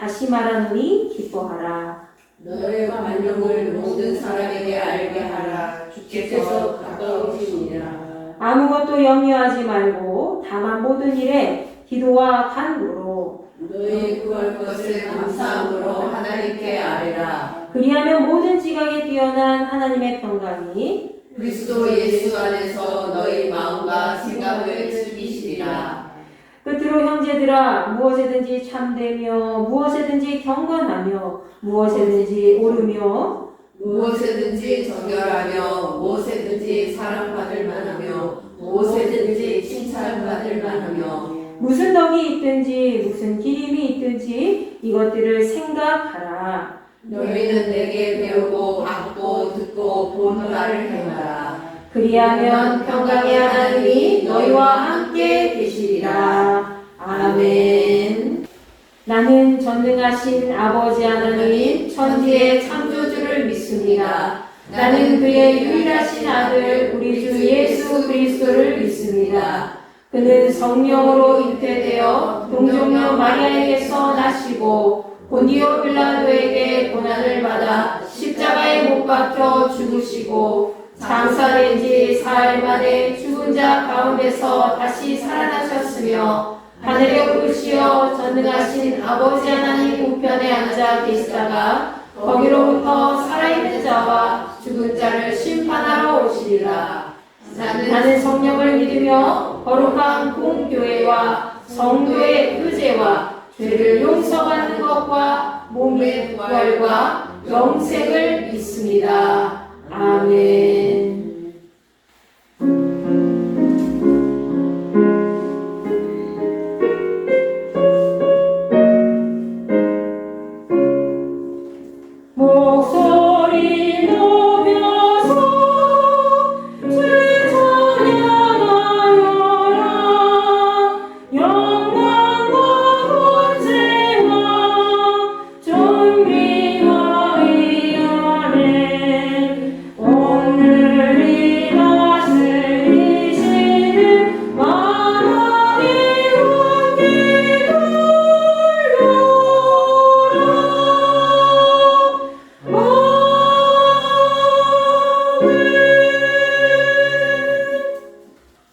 다시 말하노니 기뻐하라. 너의 관용을 모든 사람에게 알게 하라. 주께서 가까우시니라. 아무것도 염려하지 말고 다만 모든 일에 기도와 간구로 너희 구할 것을 감사함으로 하나님께 아뢰라. 그리하면 모든 지각에 뛰어난 하나님의 평강이 그리스도 예수 안에서 너희 마음과 생각을 지키시리라. 끝으로 형제들아, 무엇에든지 참되며 무엇에든지 경건하며 무엇에든지 오르며 무엇에든지 정결하며 무엇에든지 사랑받을 만하며 무엇에든지 칭찬받을 만하며 무슨 덕이 있든지 무슨 기림이 있든지 이것들을 생각하라. 너희는 내게 배우고 받고 듣고 보노라를 행하라. 그리하면 평강의 하나님이 너희와 함께 계시리라. 아멘. 나는 전능하신 아버지 하나님 천지의 창조주를 믿습니다. 나는 그의 유일하신 아들 우리 주 예수 그리스도를 믿습니다. 그는 성령으로 잉태되어 동정녀 마리아에게서 나시고 본디오 빌라도에게 고난을 받아 십자가에 못 박혀 죽으시고 장사된 지 사흘 만에 죽은 자 가운데서 다시 살아나셨으며 하늘에 오르시어 전능하신 아버지 하나님 우편에 앉아 계시다가 거기로부터 살아있는 자와 죽은 자를 심판하러 오시리라. 나는 성령을 믿으며 거룩한 공교회와 성도의 의제와 죄를 용서받는 것과 몸의 부활과 영생을 믿습니다. 아멘. 목소리 높여서 주 찬양하여라. 영광과 권세와 존귀와 위엄에 오늘이 다스리시는 만왕의 왕께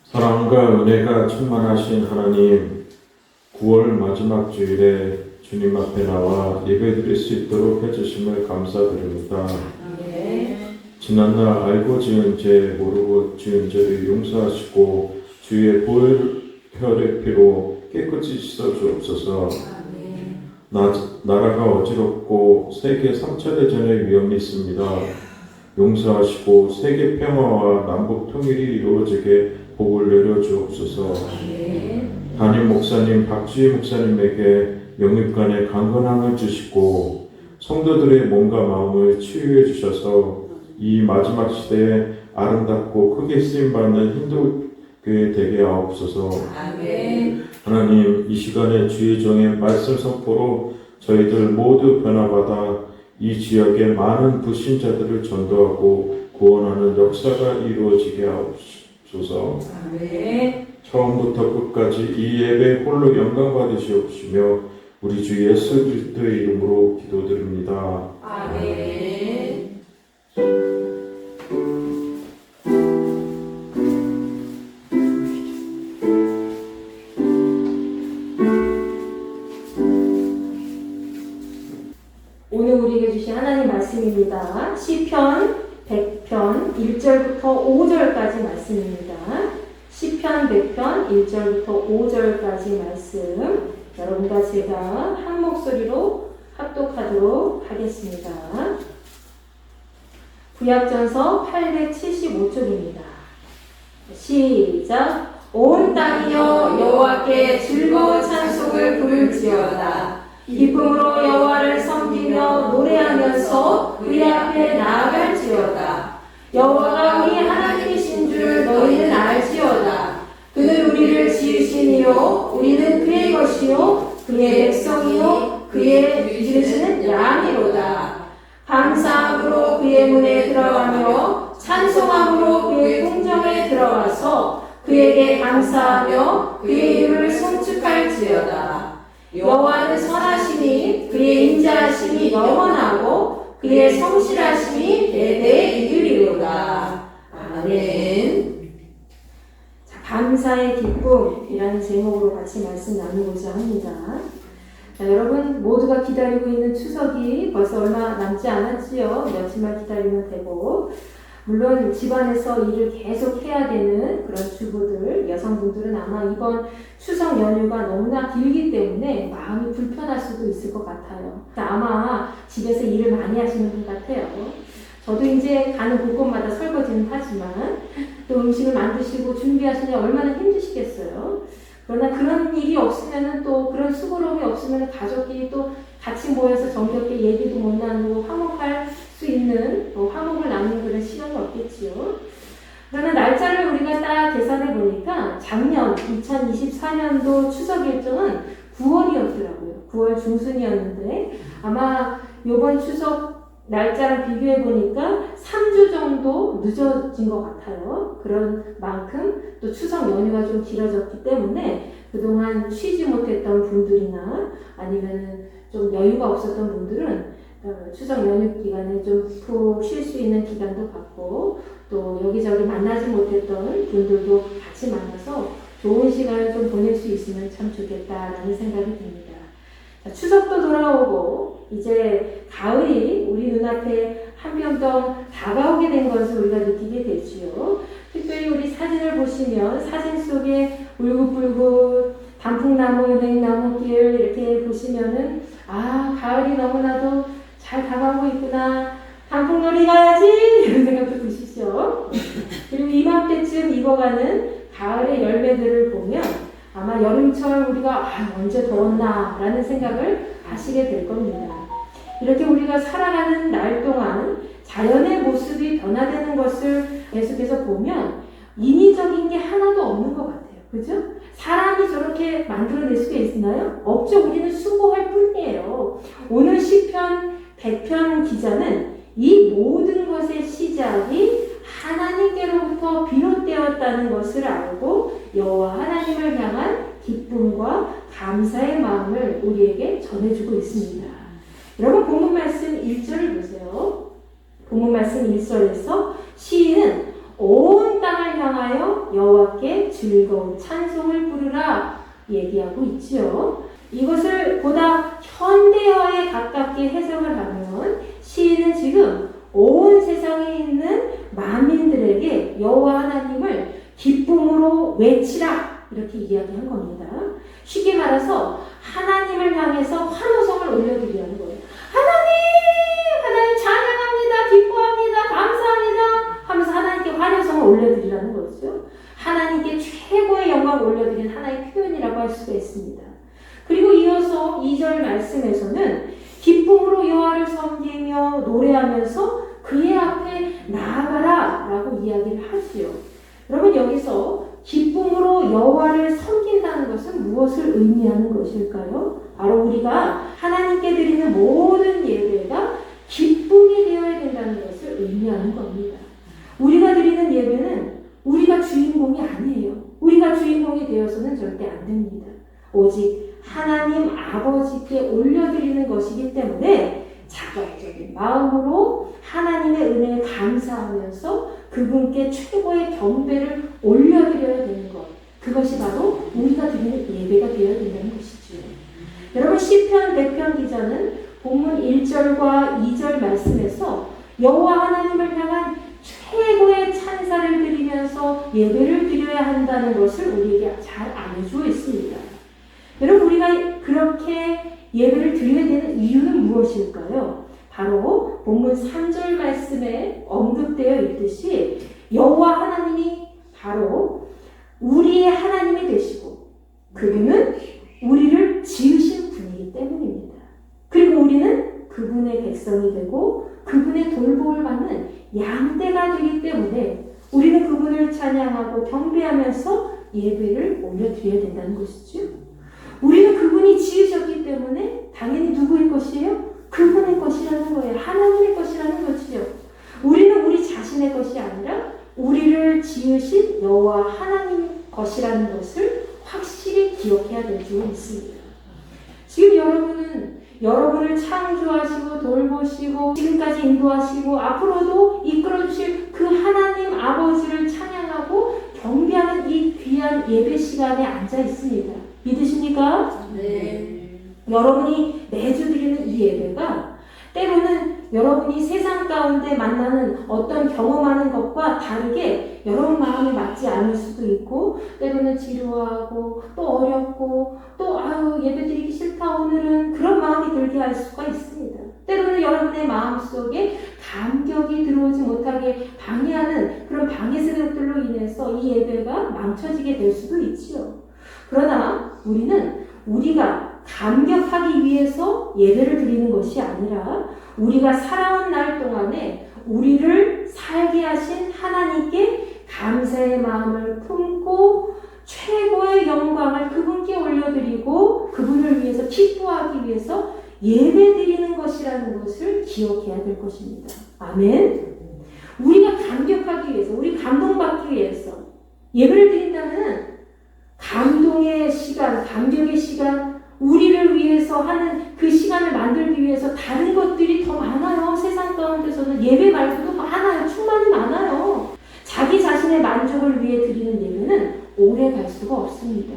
사랑과 은혜가 충만하신 하나님, 9월 마지막 주일에 주님 앞에 나와 예배드릴 수 있도록 해주심을 감사드립니다. 지난날 알고 지은 죄, 모르고 지은 죄를 용서하시고 주의 보혈의 피로 깨끗이 씻어주옵소서. 나라가 어지럽고 세계 3차 대전의 위험이 있습니다. 용서하시고 세계 평화와 남북 통일이 이루어지게 복을 내려주옵소서. 담임 목사님 박주희 목사님에게 영육간의 강건함을 주시고 성도들의 몸과 마음을 치유해 주셔서 이 마지막 시대에 아름답고 크게 쓰임받는 힌두교회 되게 하옵소서. 하나님, 이 시간에 주의 종의 말씀 선포로 저희들 모두 변화받아 이 지역의 많은 불신자들을 전도하고 구원하는 역사가 이루어지게 하옵소서. 처음부터 끝까지 이 예배 홀로 영광 받으시옵시며 우리 주 예수 그리스도의 이름으로 기도드립니다. 아멘. 오늘 우리에게 주신 하나님 말씀입니다. 시편 100편 1절부터 5절까지 말씀입니다. 시편 100편 1절부터 5절까지 말씀 여러분과 제가 한 목소리로 합독하도록 하겠습니다. 구약전서 875쪽입니다. 시작. 온 땅이여 여호와께 즐거운 찬송을 부를지어다. 기쁨으로 여호와를 섬기며 노래하면서 그의 앞에 나아갈지어다. 여호와가 우리 하나님이신 줄 너희는 알지어다. 그는 우리를 지으신 이요 우리는 그의 것이요 그의 백성이요 그의 기르시는 양이로다. 감사함으로 그의 문에 들어가며 찬송함으로 그의 궁정에 들어가서 그에게 감사하며 그의 이름을 송축할지어다. 여호와는 선하시니 그의 인자하심이 영원하고 그의 성실하심이 대대 이르리로다. 아멘. 자, 감사의 기쁨이라는 제목으로 같이 말씀 나누고자 합니다. 자, 여러분 모두가 기다리고 있는 추석이 벌써 얼마 남지 않았지요. 며칠만 기다리면 되고, 물론 집안에서 일을 계속 해야 되는 그런 주부들, 여성분들은 아마 이번 추석 연휴가 너무나 길기 때문에 마음이 불편할 수도 있을 것 같아요. 아마 집에서 일을 많이 하시는 분 같아요. 저도 이제 가는 곳곳마다 설거지는 하지만 또 음식을 만드시고 준비하시니 얼마나 힘드시겠어요. 그러나 그런 일이 없으면, 또 그런 수고로움이 없으면 가족끼리 또 같이 모여서 정겹게 얘기도 못 나누고 화목할 수 있는, 화목을 나누는 그런 시간이 없겠지요. 그러나 날짜를 우리가 딱 계산해 보니까 작년 2024년도 추석 일정은 9월이었더라고요. 9월 중순이었는데 아마 이번 추석 날짜랑 비교해 보니까 3주 정도 늦어진 것 같아요. 그런 만큼 또 추석 연휴가 좀 길어졌기 때문에 그동안 쉬지 못했던 분들이나 아니면 좀 여유가 없었던 분들은 추석 연휴 기간에 좀 푹 쉴 수 있는 기간도 갖고, 또 여기저기 만나지 못했던 분들도 같이 만나서 좋은 시간을 좀 보낼 수 있으면 참 좋겠다라는 생각이 듭니다. 자, 추석도 돌아오고 이제 가을이 우리 눈앞에 한 뼘 더 다가오게 된 것을 우리가 느끼게 되지요. 특별히 우리 사진을 보시면 사진 속에 울긋불긋 단풍나무, 은행나무길 이렇게 보시면은 가을이 너무나도 잘 다가오고 있구나. 단풍놀이 가야지 이런 생각도 드시죠. 그리고 이맘때쯤 익어가는 가을의 열매들을 보면 아마 여름철 우리가 언제 더웠나 라는 생각을 하시게 될 겁니다. 이렇게 우리가 살아가는 날 동안 자연의 모습이 변화되는 것을 계속해서 보면 인위적인 게 하나도 없는 것 같아요. 그죠? 사람이 저렇게 만들어낼 수가 있나요? 없죠. 우리는 수고할 뿐이에요. 오늘 시편 100편 기자는 이 모든 것의 시작이 하나님께로부터 비롯되었다는 것을 알고 여호와 하나님을 향한 기쁨과 감사의 마음을 우리에게 전해주고 있습니다. 여러분 본문 말씀 1절을 보세요. 본문 말씀 1절에서 시인은 온 땅을 향하여 여호와께 즐거운 찬송을 부르라 얘기하고 있지요. 이것을 보다 현대화에 가깝게 해석을 하면 시인은 지금 온 세상에 있는 만민들에게 여호와 하나님을 기쁨으로 외치라 이렇게 이야기한 겁니다. 쉽게 말해서 하나님을 향해서 환호성을 올려드리는 거예요. 하나님 찬양합니다, 기뻐합니다, 감사합니다 하면서 하나님께 환호성을 올려드리라는 거죠. 하나님께 최고의 영광을 올려드리는 하나의 표현이라고 할 수가 있습니다. 그리고 이어서 2절 말씀에서는 기쁨으로 여호와를 섬기며 노래하면서 그의 앞에 나아가라 라고 이야기를 하지요. 여러분 여기서 기쁨으로 여호와를 섬긴다는 것은 무엇을 의미하는 것일까요? 바로 우리가 하나님께 드리는 모든 예배가 기쁨이 되어야 된다는 것을 의미하는 겁니다. 우리가 드리는 예배는 우리가 주인공이 아니에요. 우리가 주인공이 되어서는 절대 안 됩니다. 오직 하나님 아버지께 올려드리는 것이기 때문에 자발적인 마음으로 하나님의 은혜에 감사하면서 그분께 최고의 경배를 올려드려야 되는 것, 그것이 바로 우리가 드리는 예배가 되어야 된다는 것이죠. 여러분 시편 100편 기자는 본문 1절과 2절 말씀에서 여호와 하나님을 향한 최고의 찬사를 드리면서 예배를 드려야 한다는 것을 우리에게 잘 알려주고 있습니다. 여러분 우리가 그렇게 예배를 드려야 되는 이유는 무엇일까요? 바로 본문 3절 말씀에 언급되어 있듯이 여호와 하나님이 바로 우리의 하나님이 되시고 그분은 우리를 지으신 분이기 때문입니다. 그리고 우리는 그분의 백성이 되고 그분의 돌봄을 받는 양떼가 되기 때문에 우리는 그분을 찬양하고 경배하면서 예배를 올려드려야 된다는 것이죠. 우리는 그분이 지으셨기 때문에 당연히 누구의 것이에요? 그분의 것이라는 거예요. 하나님의 것이라는 것이죠. 우리는 우리 자신의 것이 아니라 우리를 지으신 여호와 하나님 것이라는 것을 확실히 기억해야 될 줄 있습니다. 지금 여러분을 창조하시고 돌보시고 지금까지 인도하시고 앞으로도 이끌어주실 그 하나님 아버지를 찬양하고 경배하는 이 귀한 예배 시간에 앉아 있습니다. 믿으십니까? 네. 여러분이 매주 드리는 이 예배가 때로는 여러분이 세상 가운데 만나는 어떤 경험하는 것과 다르게 여러분 마음에 맞지 않을 수도 있고 때로는 지루하고 또 어렵고 또 예배드리기 싫다 오늘은 그런 마음이 들게 할 수가 있습니다. 때로는 여러분의 마음속에 감격이 들어오지 못하게 방해하는 그런 방해 세력들로 인해서 이 예배가 망쳐지게 될 수도 있지요. 그러나 우리가 감격하기 위해서 예배를 드리는 것이 아니라 우리가 살아온 날 동안에 우리를 살게 하신 하나님께 감사의 마음을 품고 최고의 영광을 그분께 올려드리고 그분을 위해서 기뻐하기 위해서 예배드리는 것이라는 것을 기억해야 될 것입니다. 아멘. 우리가 감격하기 위해서, 우리 감동받기 위해서 예배를 드린다면 감동의 시간, 감격의 시간, 우리를 위해서 하는 그 시간을 만들기 위해서 다른 것들이 더 많아요. 세상 가운데서는 예배 말고도 많아요. 충만히 많아요. 자기 자신의 만족을 위해 드리는 예배는 오래 갈 수가 없습니다.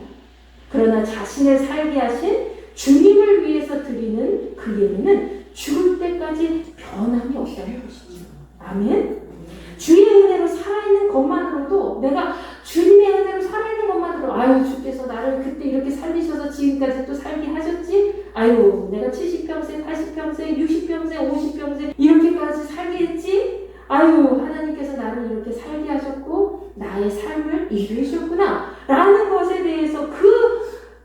그러나 자신을 살게 하신 주님을 위해서 드리는 그 예배는 죽을 때까지 변함이 없다는 것이죠. 아멘. 주의 은혜로 살아있는 것만으로도 내가 주님의 은혜로 살아있는 것만으로 주께서 나를 그때 이렇게 살리셔서 지금까지 또 살게 하셨지? 내가 70평생, 80평생, 60평생, 50평생 이렇게까지 살게 했지? 하나님께서 나를 이렇게 살게 하셨고 나의 삶을 이루셨구나 라는 것에 대해서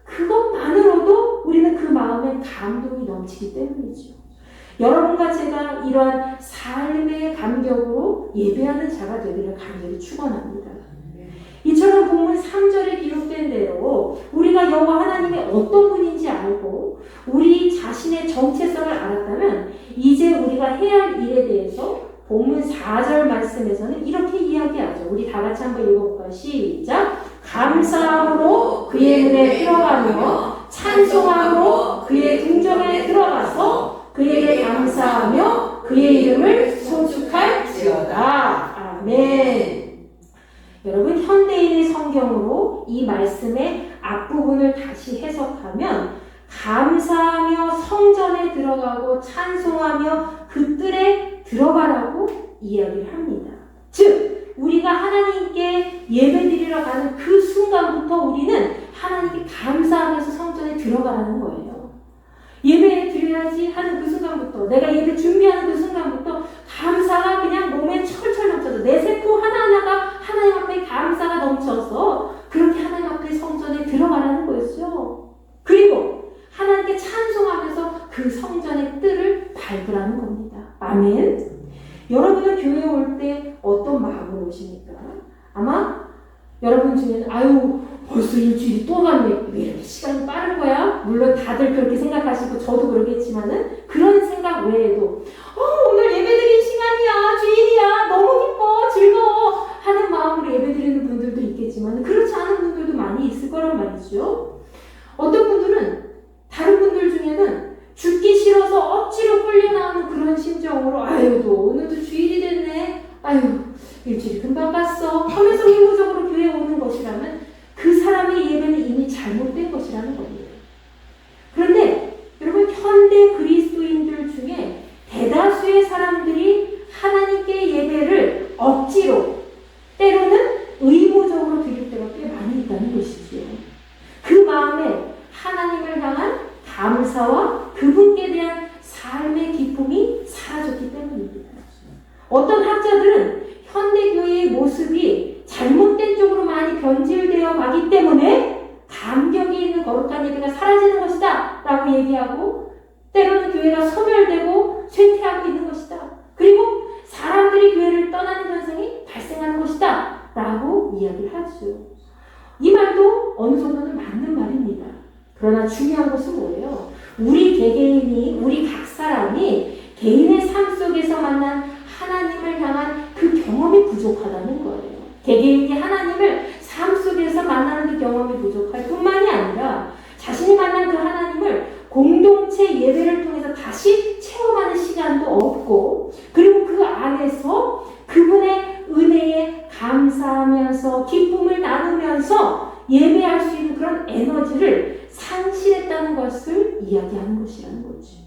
그것만으로도 우리는 그 마음에 감동이 넘치기 때문이죠. 여러분과 제가 이러한 삶의 감격으로 예배하는 자가 되기를 간절히 축원합니다. 이처럼 본문 3절에 기록된 대로 우리가 여호와 하나님이 어떤 분인지 알고 우리 자신의 정체성을 알았다면 이제 우리가 해야 할 일에 대해서 본문 4절 말씀에서는 이렇게 이야기하죠. 우리 다 같이 한번 읽어볼까요? 시작! 감사함으로 그의 은혜에 들어가며 찬송함으로 그의 궁정에 들어가서 그에게 감사하며 그의 이름을 송축할지어다. 아멘. 여러분 현대인의 성경으로 이 말씀의 앞부분을 다시 해석하면 감사하며 성전에 들어가고 찬송하며 그 뜰에 들어가라고 이야기를 합니다. 즉 우리가 하나님께 예배드리러 가는 그 순간부터 우리는 하나님께 감사하면서 성전에 들어가라는 거예요. 예배 드려야지 하는 그 순간부터 내가 예배 준비하는 그 순간부터 감사가 그냥 몸에 철철 넘쳐서 내 세포 하나하나가 하나님 앞에 감사가 넘쳐서 그렇게 하나님 앞에 성전에 들어가라는 거였죠. 그리고 하나님께 찬송하면서 그 성전의 뜰을 밟으라는 겁니다. 아멘. 여러분은 교회에 올 때 어떤 마음으로 오십니까? 아마 여러분 중에는 벌써 일주일이 또 갔네. 왜 이렇게 시간이 빠른 거야? 물론 다들 그렇게 생각하시고 저도 그러겠지만은 그런 생각 외에도 오늘 예배드린 시간이야. 주일이야. 너무 기뻐. 즐거워. 하는 마음으로 예배드리는 분들도 있겠지만 그렇지 않은 분들도 많이 있을 거란 말이죠. 어떤 분들은 다른 분들 중에는 죽기 싫어서 억지로 끌려나오는 그런 심정으로 오늘도 주일이 됐네. 일주일이 금방 갔어. 하면서 의무적으로 교회에 오는 것이라면 그 사람의 예배는 이미 잘못된 것이라는 겁니다. 그런데 여러분 현대 그리스도인들 중에 대다수의 사람들이 하나님께 예배를 억지로 때로는 의무적으로 드릴 때가 꽤 많이 있다는 것이지요. 그 마음에 하나님을 향한 감사와 그분께 대한 삶의 기쁨이 사라졌기 때문입니다. 어떤 학자들은 현대교회의 모습이 잘못된 쪽으로 많이 변질되어 가기 때문에 감격이 있는 거룩한 예배가 사라지는 것이다 라고 얘기하고 때로는 교회가 소멸되고 쇠퇴하고 있는 것이다. 그리고 사람들이 교회를 떠나는 현상이 발생하는 것이다 라고 이야기를 하죠. 이 말도 어느 정도는 맞는 말입니다. 그러나 중요한 것은 뭐예요? 우리 개개인이, 우리 각 사람이 개인의 삶 속에서 만난 하나님을 향한 그 경험이 부족하다는 거예요. 개개인이 하나님을 삶 속에서 만나는 그 경험이 부족할 뿐만이 아니라 자신이 만난 그 하나님을 공동체로 기쁨을 나누면서 예배할 수 있는 그런 에너지를 상실했다는 것을 이야기하는 것이라는 거지.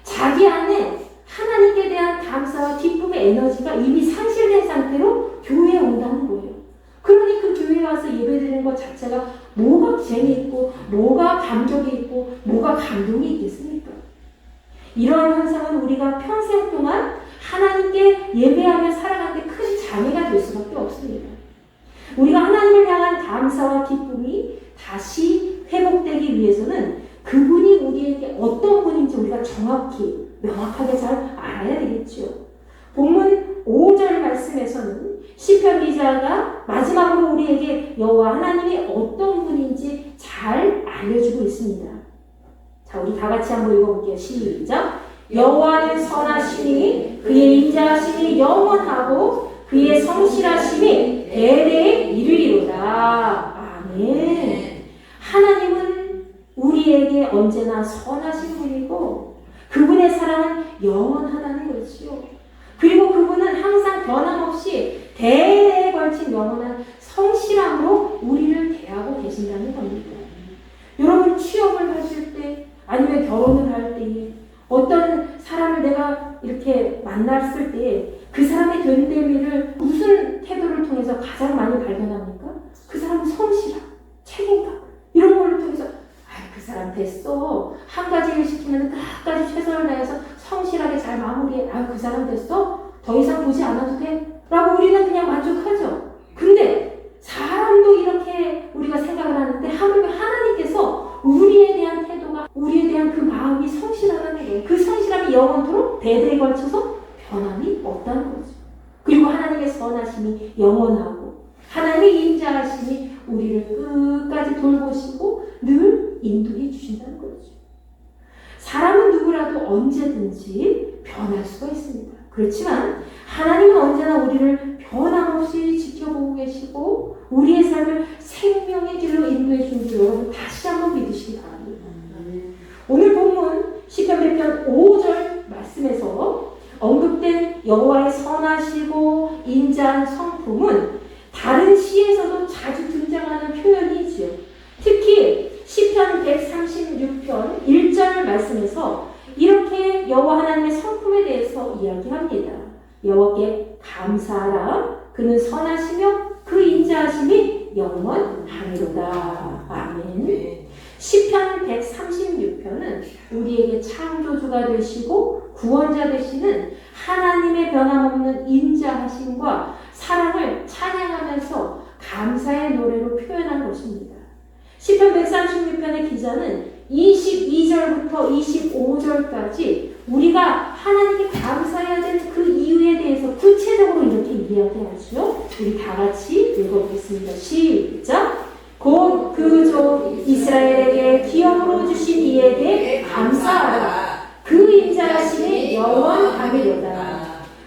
자기 안에 하나님께 대한 감사와 기쁨의 에너지가 이미 상실된 상태로 교회에 온다는 거예요. 그러니 그 교회에 와서 예배드리는 것 자체가 뭐가 재미있고 뭐가 감격이 있고 뭐가 감동이 있겠습니까? 이러한 현상은 우리가 평생 동안 하나님께 예배하며 살아가는데 큰 장애가 될 수밖에 없습니다. 우리가 하나님을 향한 감사와 기쁨이 다시 회복되기 위해서는 그분이 우리에게 어떤 분인지 우리가 정확히 명확하게 잘 알아야 되겠죠. 본문 5절 말씀에서는 시편 기자가 마지막으로 우리에게 여호와 하나님이 어떤 분인지 잘 알려주고 있습니다. 자, 우리 다 같이 한번 읽어볼게요. 시작. 여호와는 선하시니 그의 인자하심이 영원하고 그의 성실하심이 대대에 이르리로다. 아멘. 하나님은 우리에게 언제나 선하신 분이고 그분의 사랑은 영원하다는 것이요. 그리고 그분은 항상 변함없이 대대에 걸친 영원한 성실함으로 우리를 대하고 계신다는 겁니다. 여러분 취업을 하실 때 아니면 결혼을 할 때에 어떤 사람을 내가 이렇게 만났을 때 그 사람의 된대미를 무슨 태도를 통해서 가장 많이 발견합니까? 그 사람의 성실함, 책임감 이런 걸로 통해서 그 사람 됐어. 한 가지 일 시키면 끝까지 최선을 다해서 성실하게 잘 마무리해. 그 사람 됐어? 더 이상 보지 않아도 돼? 라고 우리는 그냥 만족하죠. 근데 사람도 이렇게 우리가 생각을 하는데 하나님께서 우리에 대한 태도가 우리에 대한 그 마음이 성실하다는 거예요. 그 성실함이 영원토록 대대에 걸쳐서 변함이 없다는 거죠. 그리고 하나님의 선하심이 영원하고 하나님의 인자하심이 우리를 끝까지 돌보시고 늘 인도해 주신다는 거죠. 사람은 누구라도 언제든지 변할 수가 있습니다. 그렇지만 하나님은 언제나 우리를 변함없이 지켜보고 계시고 우리의 삶을 생명의 길로 인도해 주는 줄 여러분 다시 한번 믿으시기 바랍니다. 오늘 본문 시편 100편 5절 말씀에서 언급된 여호와의 선하시고 인자한 성품은 다른 시에서도 자주 등장하는 표현이지요. 특히 시편 136편 1절 말씀에서 이렇게 여호와 하나님의 성품에 대해서 이야기합니다. 여호와께 감사하라. 그는 선하시며 그 인자하심이 영원하리로다. 아멘. 시편 136편은 우리에게 창조주가 되시고 구원자 되시는 하나님의 변함없는 인자하심과 사랑을 찬양하면서 감사의 노래로 표현한 것입니다. 시편 136편의 기자는 22절부터 25절까지 우리가 하나님께 감사해야 되는 그 이유에 대해서 구체적으로 이렇게 이야기하죠. 우리 다 같이 읽어보겠습니다. 시작! 곧 그 종 이스라엘에게 기업으로 주신 이에게 감사하라. 그 인자하심이 영원하리로다.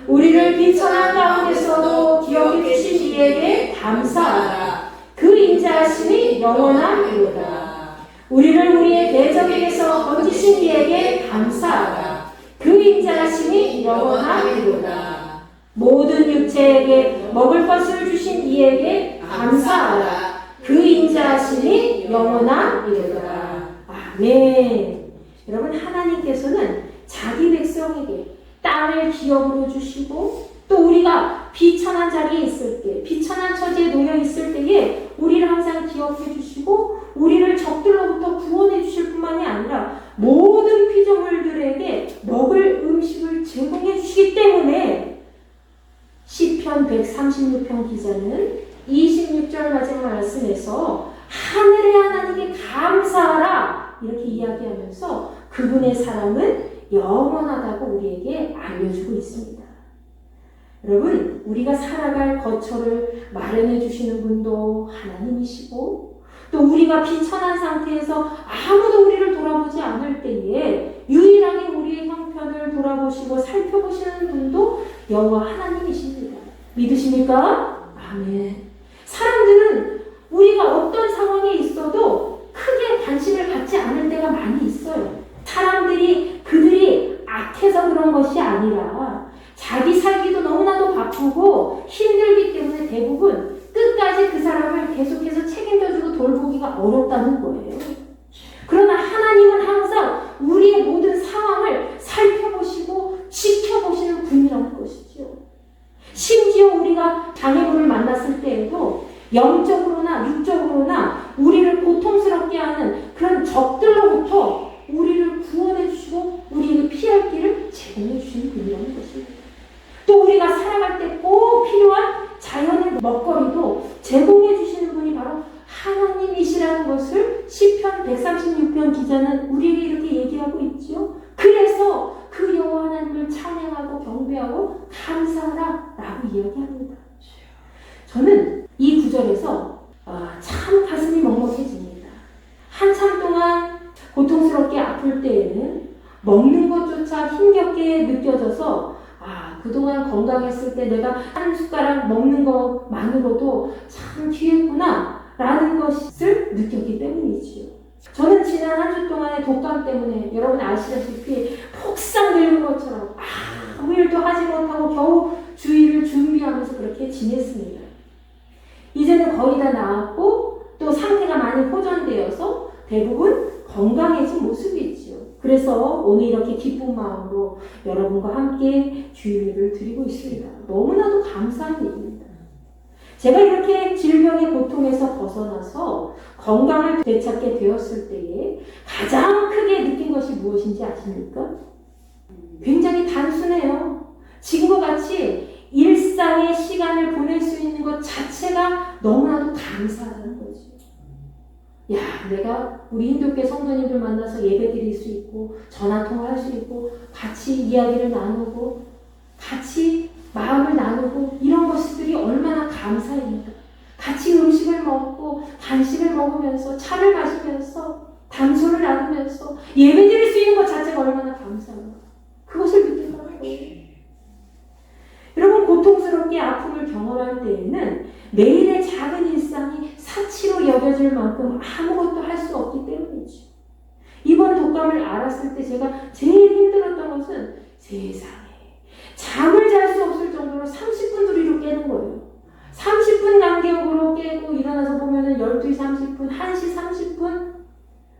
우리를 비천한 가운데서도 기업해 주신 이에게 감사하라. 그 인자하심이 영원하리로다. 우리를 우리의 대적에게서 건지신 이에게 감사하라. 그 인자하심이 영원하리로다. 모든 육체에게 먹을 것을 주신 이에게 감사하라. 그 인자하심이 영원하리로다. 아멘. 여러분 하나님께서는 자기 백성에게 땅을 기업으로 주시고 또 우리가 비천한 자리에 있을 때 비천한 처지에 놓여 있을 때에 우리를 항상 기업해 주시고 우리를 적들로부터 구원해 주실 뿐만이 아니라 모든 피조물들에게 먹을 음식을 제공해 주시기 때문에 시편 136편 기자는 26절 마지막 말씀에서 하늘의 하나님께 감사하라 이렇게 이야기하면서 그분의 사랑은 영원하다고 우리에게 알려주고 있습니다. 여러분 우리가 살아갈 거처를 마련해 주시는 분도 하나님이시고 또 우리가 비천한 상태에서 아무도 우리를 돌아보지 않을 때에 유일하게 우리의 형편을 돌아보시고 살펴보시는 분도 여호와 하나님이십니다. 믿으십니까? 아멘. 사람들은 우리가 어떤 상황에 있어도 크게 관심을 갖지 않을 때가 많이 있어요. 사람들이 그들이 악해서 그런 것이 아니라 자기 살기도 너무나도 바쁘고 힘들기 때문에 대부분 끝까지 그 사람을 계속해서 책임져주고 돌보기가 어렵다는 거예요. 그러나 하나님은 항상 우리의 모든 상황을 살펴보시고 지켜보시는 분이라는 것이죠. 심지어 우리가 장애물을 만났을 때에도 영적으로나 육적으로나 우리를 고통스럽게 하는 그런 적들로부터 우리를 구원해 주시고 우리에게 피할 길을 제공해 주시는 분이라는 것입니다. 또 우리가 살아갈 때 꼭 필요한 자연의 먹거리도 제공해 주시는 분이 바로 하나님이시라는 것을 시편 136편 기자는 우리에게 이렇게 얘기하고 있죠. 그래서 그 여호와 하나님을 찬양하고 경배하고 감사하라 라고 이야기합니다. 저는 이 구절에서 참 가슴이 먹먹해집니다. 한참 동안 고통스럽게 아플 때에는 먹는 것조차 힘겹게 느껴져서 그동안 건강했을 때 내가 한 숟가락 먹는 것만으로도 참 귀했구나 라는 것을 느꼈기 때문이지요. 저는 지난 한 주 동안의 독감 때문에 여러분 아시다시피 폭삭 늙은 것처럼 아무 일도 하지 못하고 겨우 주일을 준비하면서 그렇게 지냈습니다. 이제는 거의 다 나았고 또 상태가 많이 호전되어서 대부분 건강해진 모습이지요. 그래서 오늘 이렇게 기쁜 마음으로 여러분과 함께 주일을 드리고 있습니다. 너무나도 감사한 일입니다. 제가 이렇게 질병의 고통에서 벗어나서 건강을 되찾게 되었을 때에 가장 크게 느낀 것이 무엇인지 아십니까? 굉장히 단순해요. 지금과 같이 일상의 시간을 보낼 수 있는 것 자체가 너무나도 감사하다는 거죠. 내가 우리 힌두교 성도님들 만나서 예배 드릴 수 있고 전화통화할 수 있고 같이 이야기를 나누고 같이 마음을 나누고 이런 것들이 얼마나 감사입니까? 같이 음식을 먹고 간식을 먹으면서 차를 마시면서 담소를 나누면서 예배 드릴 수 있는 것 자체가 얼마나 감사합니까? 그것을 느낀다는 거예요. 여러분 고통스럽게 아픔을 경험할 때에는 매일의 작은 일상이 사치로 여겨질 만큼 아무것도 할 수 없기 때문이죠. 이번 독감을 알았을 때 제가 제일 힘들었던 것은 세상에 잠을 잘 수 없을 정도로 30분 두리로 깨는 거예요. 30분 간격으로 깨고 일어나서 보면은 12시 30분, 1시 30분,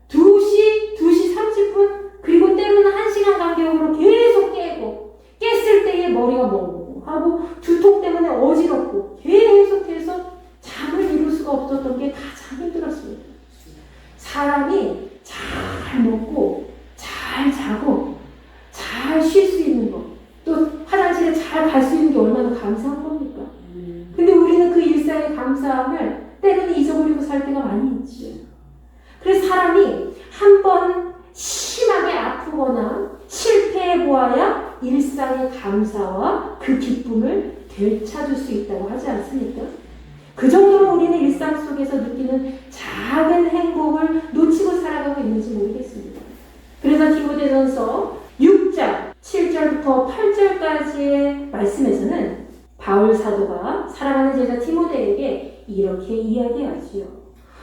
2시 30분, 그리고 때로는 1시간 간격으로 계속 깨고 깼을 때에 머리가 멍하고 두통 때문에 어지럽고 계속해서 잠을 이룰 수가 없었던 게 가장 힘들었습니다. 사람이 잘 먹고 잘 자고 잘 쉴 수 있는 것, 또 화장실에 잘 갈 수 있는 게 얼마나 감사한 겁니까? 근데 우리는 그 일상의 감사함을 때로는 잊어버리고 살 때가 많이 있죠. 그래서 사람이 한번 심하게 아프거나 실패해 보아야 일상의 감사와 그 기쁨을 되찾을 수 있다고 하지 않습니까? 그 정도로 우리는 일상 속에서 느끼는 작은 행복을 놓치고 살아가고 있는지 모르겠습니다. 그래서 디모데전서 6장 7절부터 8절까지의 말씀에서는 바울 사도가 사랑하는 제자 디모데에게 이렇게 이야기하지요.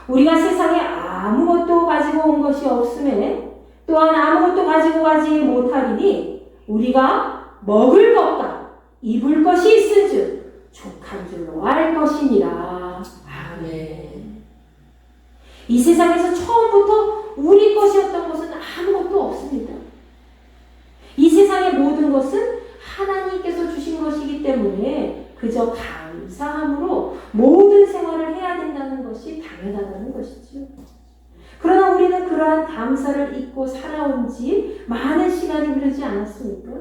우리가 세상에 아무것도 가지고 온 것이 없음에 또한 아무것도 가지고 가지 못하리니 우리가 먹을 것과 입을 것이 있은즉 족한 줄로 알 것이니라. 아멘. 이 세상에서 처음부터 우리 것이었던 것은 아무것도 없습니다. 이 세상의 모든 것은 하나님께서 주신 것이기 때문에 그저 감사함으로 모든 생활을 해야 된다는 것이 당연하다는 것이죠. 그러나 우리는 그러한 감사를 잊고 살아온 지 많은 시간이 흐르지 않았습니까?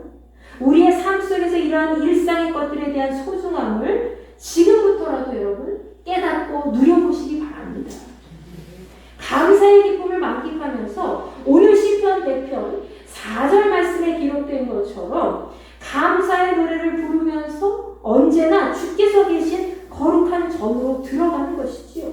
우리의 삶 속에서 이러한 일상의 것들에 대한 소중함을 지금부터라도 여러분 깨닫고 누려보시기 바랍니다. 감사의 기쁨을 만끽하면서 오늘 시편 100편 4절 말씀에 기록된 것처럼 감사의 노래를 부르면서 언제나 주께서 계신 거룩한 전으로 들어가는 것이지요.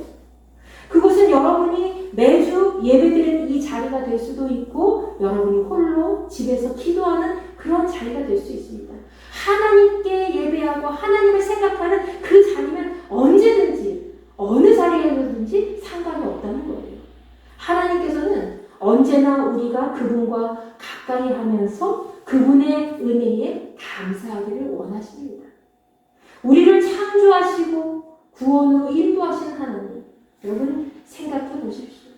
그것은 여러분이 매주 예배드리는 이 자리가 될 수도 있고 여러분이 홀로 집에서 기도하는 그런 자리가 될 수 있습니다. 하나님께 예배하고 하나님을 생각하는 그 자리면 언제든지 어느 자리에든지 상관이 없다는 거예요. 하나님께서는 언제나 우리가 그분과 가까이 하면서 그분의 은혜에 감사하기를 원하십니다. 우리를 창조하시고 구원으로 인도하신 하나님, 여러분 생각해 보십시오.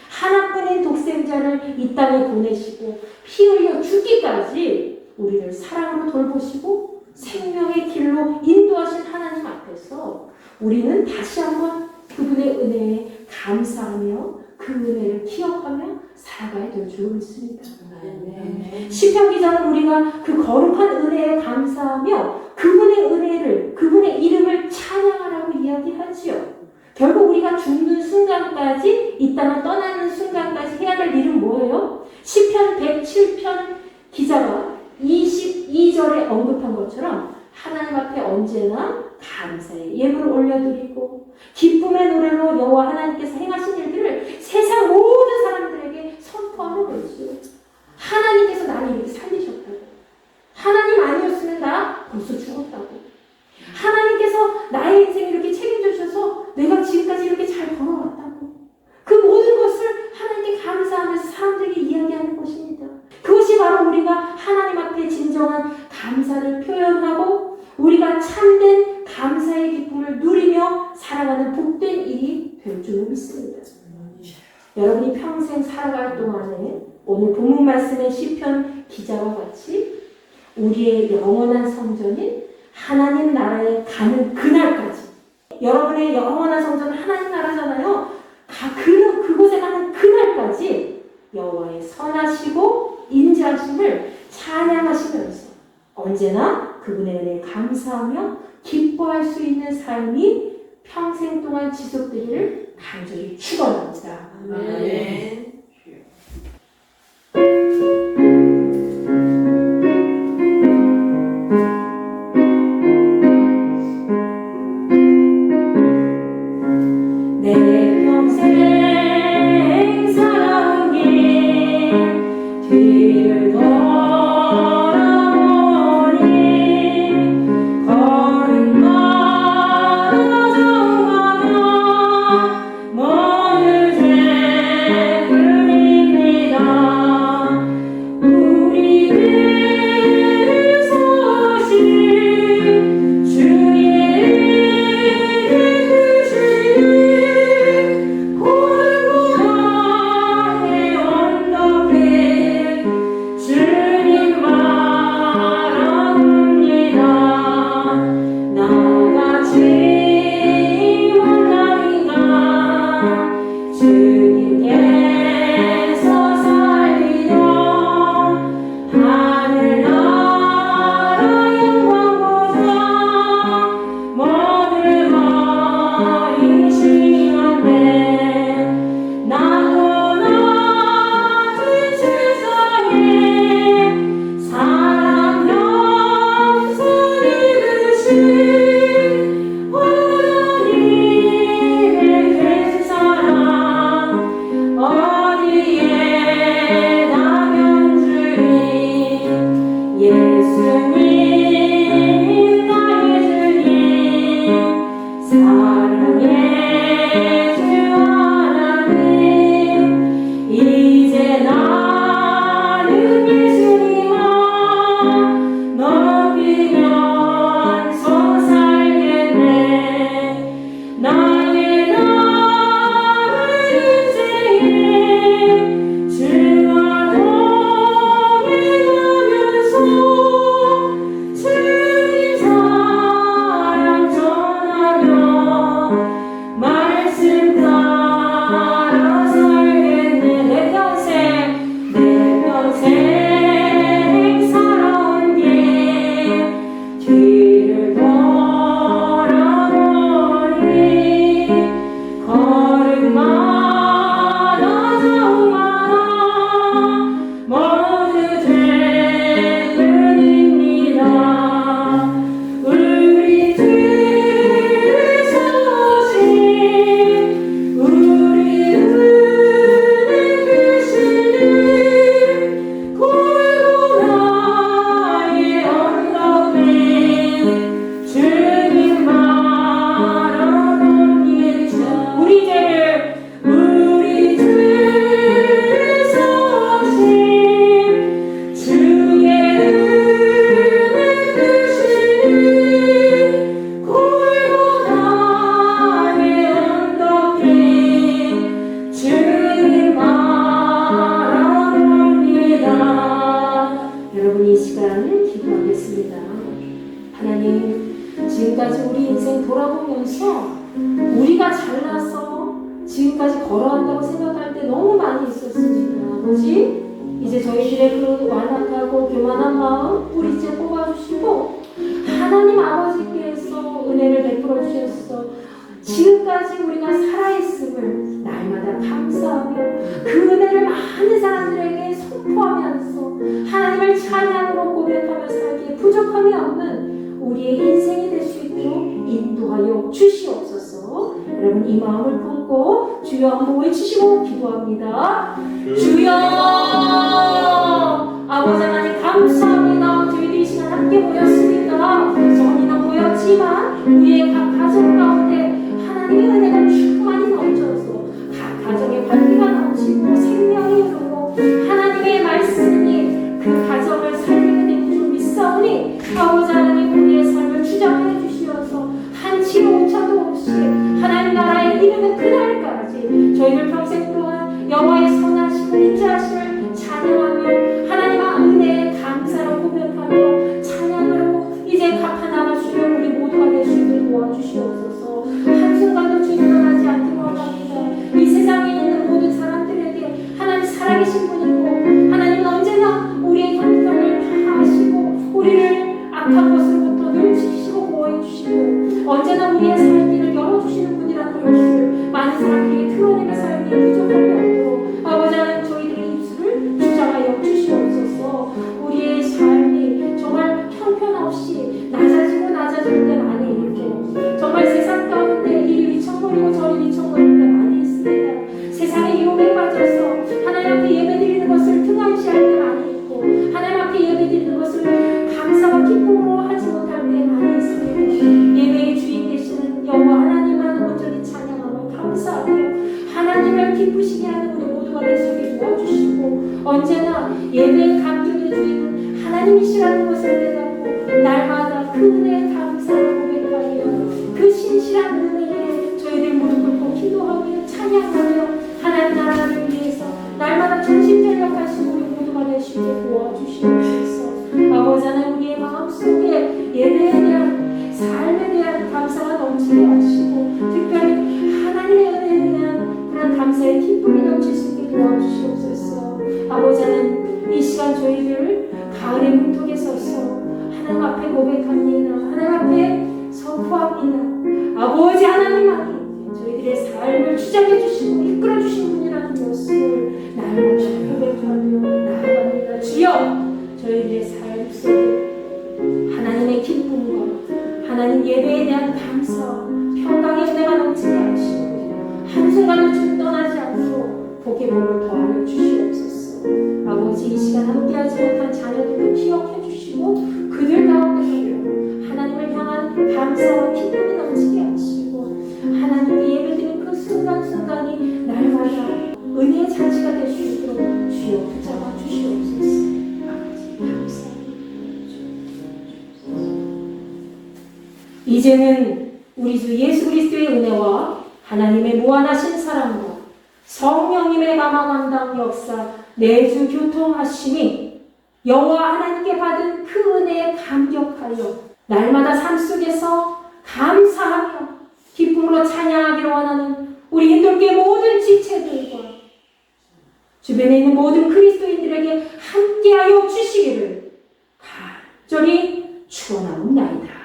하나뿐인 독생자를 이 땅에 보내시고 피 흘려 죽기까지 우리를 사랑으로 돌보시고 생명의 길로 인도하신 하나님 앞에서 우리는 다시 한번 그분의 은혜에 감사하며 그 은혜를 기억하며 살아가야 될 줄 믿습니다. 시편 기자는 우리가 그 거룩한 은혜에 감사하며 그분의 은혜를, 그분의 이름을 찬양하라고 이야기하지요. 결국 우리가 죽는 순간까지, 이 땅을 떠나는 순간까지 해야 될 일은 뭐예요? 시편 107편 기자가 22절에 언급한 것처럼 하나님 앞에 언제나 감사의 예물을 올려드리고 기쁨의 노래로 여호와 하나님께서 행하신 일들을 세상 모든 사람들에게 선포하는 거지요. 하나님께서 나를 이렇게 살리셨다고. 하나님 아니었으면 나 벌써 죽었다고. 하나님께서 나의 인생을 이렇게 책임져 주셔서 내가 지금까지 이렇게 잘 걸어왔다고. 그 모든 것을 하나님께 감사하면서 사람들에게 이야기하는 것입니다. 그것이 바로 우리가 하나님 앞에 진정한 감사를 표현하고 우리가 참된 감사의 기쁨을 누리며 살아가는 복된 일이 될 줄 믿습니다. 여러분이 평생 살아갈 동안에 오늘 본문 말씀의 시편 기자와 같이 우리의 영원한 성전인 하나님 나라에 가는 그날까지, 여러분의 영원한 성전은 하나님 나라잖아요. 그곳에 가는 그날까지 여호와의 선하시고 인자하심을 찬양하시면서 언제나 그분의 은혜에 감사하며 기뻐할 수 있는 삶이 평생 동안 지속되기를 간절히 축원합니다. 아멘. 내 평생 살아온 길 뒤를 돌아보니 걸음마다 정마다 먼 죄 뿐입니다. 우리를 소신 주의 하나님, 지금까지 우리 인생 돌아보면서 우리가 잘나서 지금까지 걸어간다고 생각할 때 너무 많이 있었습니다. 아버지, 이제 저희들의 그 완악하고 교만한 마음 뿌리째 뽑아주시고 하나님 아버지께서 은혜를 베풀어 주셨어. 지금까지 우리가 살아있음을 날마다 감사하며 그 은혜를 많은 사람들에게 선포하면서 하나님을 찬양으로 고백하며 살기에 부족함이 없는 우리의 인생이 될 수 있도록 인도하여 주시옵소서. 여러분, 이 마음을 품고 주여 한번 외치시고 기도합니다. 주여, 아버지 하나님 감사합니다. 저희들이 이 시간 함께 모였습니다. 정리는 모였지만 우리의 각 가정 가운데 하나님의 은혜가 충만히 넘쳐서 각 가정에 관계가 넘치고 생명이 흐르고 하나님의 말씀이 그 가정을 살리게 된 줄 믿사오니 아버지 하나님, 우리의 삶을 주장해 주시어서 한치로 오차도 없이 하나님 나라의 이르는 그날까지 저희들 평생 동안 여호와의 선하심을 인자하심을 찬양하며 하나님의 은혜에 감사로 고백하며 찬양으로 이제 갚아나갈 수 있는 우리 모두가 될 수 있게 도와주시옵소서. 한순간도 주님 떠나지 않기를 원합니다. 이 세상에 있는 모든 사람들에게 하나님 살아계신 분이고 하나님 언제나 우리의 형편을 다 아시고 우리를 악한 것으로부터 늘 지키시고 보호해 주시고 언제나 우리의 살 길을 열어주시는 분이라는 것을 많은 사람들에게 드러내며 살기에 부족함이 없도록 아버지 하나님, 저희들의 입술을 주장하여 주시옵소서. 우리의 삶이 정말 형편없이 낮아지고 낮아질 때 많이 있고 정말 세상 가운데 이리 위청거리고 저리 위청거릴 때 많이 있습니다. 세상의 유혹에 빠져서 하나님 앞에 예배드리는 것을 등한시할 때 많이 있고 하나님 앞에 예배드리는 것을 감사와 기쁨으로 하지 못할 때 많이 있습니다. 예배의 주인 되시는 여호와 하나님만 온전히 찬양하고 감사하며 하나님을 기쁘시게 하는 우리 모두가 될 수 있게 도와주시고 언제나 예배의 감격의 주인은 하나님이시라는 것을 깨닫고 날마다 그 은혜에 감사를 고백하며 그 신실한 은혜에 저희들 무릎 꿇고 기도하며 찬양하며 하나님 나라를 위해서 날마다 전심전력하시고 우리 모두가 될 수 있게 도와주시옵소서. 아버지 하나님, 우리의 마음속에 예배에 대한 삶에 대한 감사가 넘치게 하시고 특별히 하나님의 은혜에 대한 그런 감사의 기쁨이 넘칠 수 있게 도와주시옵소서. 아버지 하나님, 이 시간 저희를 가을의 문턱에 서서 하나님 앞에 고백합니다. 하나님 앞에 선포합니다. 아버지 하나님만이 저희들의 삶을 주장해 주시고 이끌어 주신 분이라는 것을 날마다 고백하며 나아갑니다. 주여, 저희들의 삶 속에 하나님의 기쁨과 하나님 예배에 대한 감사와 평강의 은혜가 넘치게 하시고 한순간도 주님 떠나지 않고 복의 몸을 더하여 주시옵소서. 아버지, 이 시간 함께하지 못한 자녀들도 기억해 주시고 그들 가운데서 하나님을 향한 감사와 기쁨이 넘치게 하시고 하나님께 예배드리는 그 순간순간이 날마다 은혜의 잔치가 될 수 있도록 주여 붙잡아 주시옵소서. 아버지 감사합니다. 이제는 우리 주 예수 그리스도의 은혜와 하나님의 무한하신 사랑과 성령님의 감화감당 역사 내주 교통하심이 여호와 하나님께 받은 그 은혜에 감격하여 날마다 삶 속에서 감사하며 기쁨으로 찬양하기를 원하는 우리 인도교회 모든 지체들과 주변에 있는 모든 그리스도인들에게 함께하여 주시기를 간절히 축원하옵나이다.